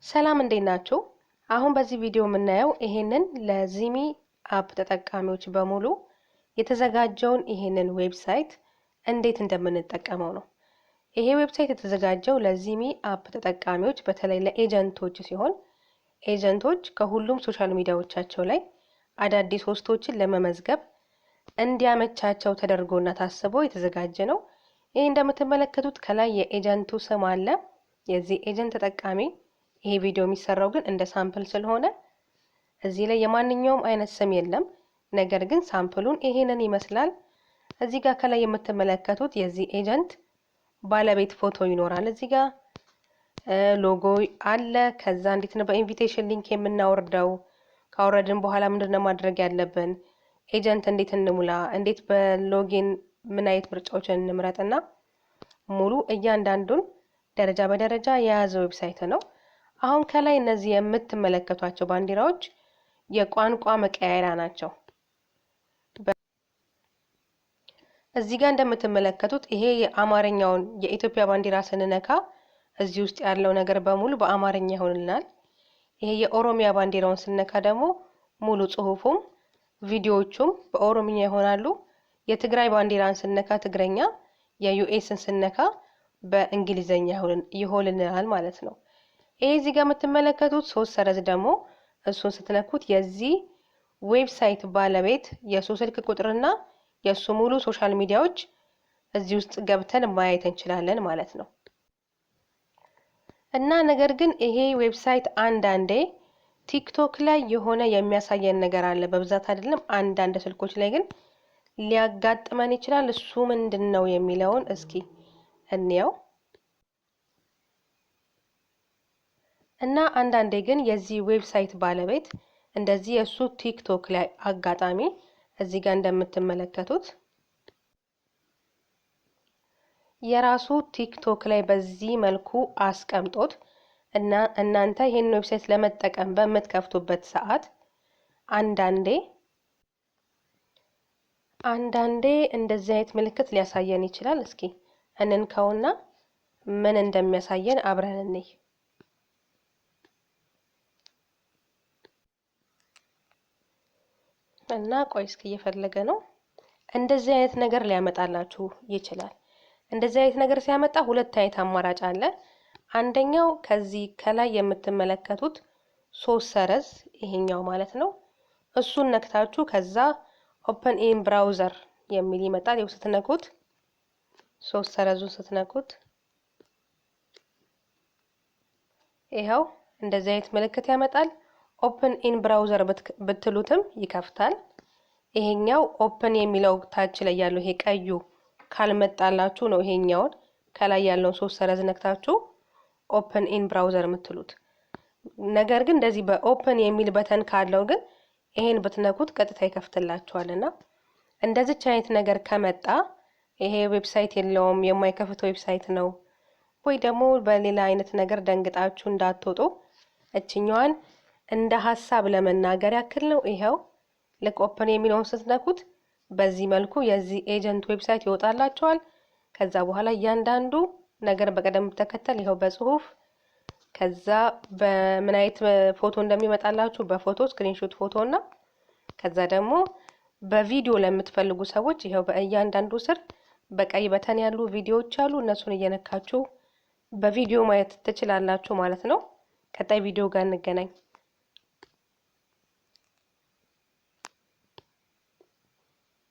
ሰላም እንዴት ናችሁ? አሁን በዚህ ቪዲዮ የምናየው ይሄንን ለዚሚ አፕ ተጠቃሚዎች በሙሉ የተዘጋጀውን ይሄንን ዌብሳይት እንዴት እንደምንጠቀመው ነው። ይሄ ዌብሳይት የተዘጋጀው ለዚሚ አፕ ተጠቃሚዎች በተለይ ለኤጀንቶች ሲሆን ኤጀንቶች ከሁሉም ሶሻል ሚዲያዎቻቸው ላይ አዳዲስ ሆስቶችን ለመመዝገብ እንዲያመቻቸው ተደርጎና ታስቦ የተዘጋጀ ነው። ይሄ እንደምትመለከቱት ከላይ የኤጀንቱ ስም አለ። የዚህ ኤጀንት ተጠቃሚ ይሄ ቪዲዮ የሚሰራው ግን እንደ ሳምፕል ስለሆነ እዚህ ላይ የማንኛውም አይነት ስም የለም። ነገር ግን ሳምፕሉን ይሄንን ይመስላል። እዚህ ጋር ከላይ የምትመለከቱት የዚህ ኤጀንት ባለቤት ፎቶ ይኖራል። እዚህ ጋር ሎጎ አለ። ከዛ እንዴት ነው በኢንቪቴሽን ሊንክ የምናወርደው፣ ካወረድን በኋላ ምንድነው ማድረግ ያለብን፣ ኤጀንት እንዴት እንሙላ፣ እንዴት በሎጊን ምን አይነት ምርጫዎችን እንምረጥና ሙሉ እያንዳንዱን ደረጃ በደረጃ የያዘ ዌብሳይት ነው። አሁን ከላይ እነዚህ የምትመለከቷቸው ባንዲራዎች የቋንቋ መቀያየሪያ ናቸው። እዚህ ጋር እንደምትመለከቱት ይሄ የአማርኛውን የኢትዮጵያ ባንዲራ ስንነካ እዚህ ውስጥ ያለው ነገር በሙሉ በአማርኛ ይሆንልናል። ይሄ የኦሮሚያ ባንዲራውን ስንነካ ደግሞ ሙሉ ጽሁፉም ቪዲዮዎቹም በኦሮምኛ ይሆናሉ። የትግራይ ባንዲራን ስንነካ ትግረኛ፣ የዩኤስን ስንነካ በእንግሊዘኛ ይሆንልናል ማለት ነው። ይሄ እዚህ ጋር የምትመለከቱት 3 ሰረዝ ደግሞ እሱን ስትነኩት የዚህ ዌብሳይት ባለቤት የሱ ስልክ ቁጥርና የሱ ሙሉ ሶሻል ሚዲያዎች እዚህ ውስጥ ገብተን ማየት እንችላለን ማለት ነው። እና ነገር ግን ይሄ ዌብሳይት አንዳንዴ ቲክቶክ ላይ የሆነ የሚያሳየን ነገር አለ፣ በብዛት አይደለም። አንዳንድ ስልኮች ላይ ግን ሊያጋጥመን ይችላል። እሱ ምንድነው የሚለውን እስኪ እንየው። እና አንዳንዴ ግን የዚህ ዌብሳይት ባለቤት እንደዚህ የሱ ቲክቶክ ላይ አጋጣሚ እዚህ ጋር እንደምትመለከቱት የራሱ ቲክቶክ ላይ በዚህ መልኩ አስቀምጦት እና እናንተ ይሄን ዌብሳይት ለመጠቀም በምትከፍቱበት ሰዓት አንዳንዴ እንደዚህ አይነት ምልክት ሊያሳየን ይችላል። እስኪ እንንካውና ምን እንደሚያሳየን አብረን እንይ። እና ቆይ እስኪ እየፈለገ ነው። እንደዚህ አይነት ነገር ሊያመጣላችሁ ይችላል። እንደዚህ አይነት ነገር ሲያመጣ ሁለት አይነት አማራጭ አለ። አንደኛው ከዚህ ከላይ የምትመለከቱት 3 ሰረዝ ይሄኛው ማለት ነው። እሱን ነክታችሁ ከዛ ኦፕን ኢን ብራውዘር የሚል ይመጣል። ይኸው ስትነኩት 3 ሰረዙን ስትነኩት ይኸው እንደዚህ አይነት ምልክት ያመጣል። ኦፕን ኢን ብራውዘር ብትሉትም ይከፍታል። ይሄኛው ኦፕን የሚለው ታች ላይ ያለው ይሄ ቀዩ ካልመጣላችሁ ነው ይሄኛውን ከላይ ያለውን 3 ሰረዝ ነክታችሁ ኦፕን ኢን ብራውዘር የምትሉት። ነገር ግን እንደዚህ በኦፕን የሚል በተን ካለው ግን ይሄን ብትነኩት ቀጥታ ይከፍትላችኋልና እንደዚች አይነት ነገር ከመጣ ይሄ ዌብሳይት የለውም የማይከፍት ዌብሳይት ነው ወይ ደግሞ በሌላ አይነት ነገር ደንግጣችሁ እንዳትወጡ እችኛዋን እንደ ሐሳብ ለመናገር ያክል ነው። ይሄው ልክ ኦፕን የሚለውን ስትነኩት በዚህ መልኩ የዚህ ኤጀንት ዌብሳይት ይወጣላችኋል። ከዛ በኋላ እያንዳንዱ ነገር በቀደም ተከተል ይሄው በጽሁፍ ከዛ በምን አይነት ፎቶ እንደሚመጣላችሁ በፎቶ ስክሪንሾት ፎቶና ከዛ ደግሞ በቪዲዮ ለምትፈልጉ ሰዎች ይሄው በእያንዳንዱ ስር በቀይ በተን ያሉ ቪዲዮዎች አሉ። እነሱን እየነካችሁ በቪዲዮ ማየት ትችላላችሁ ማለት ነው። ቀጣይ ቪዲዮ ጋር እንገናኝ።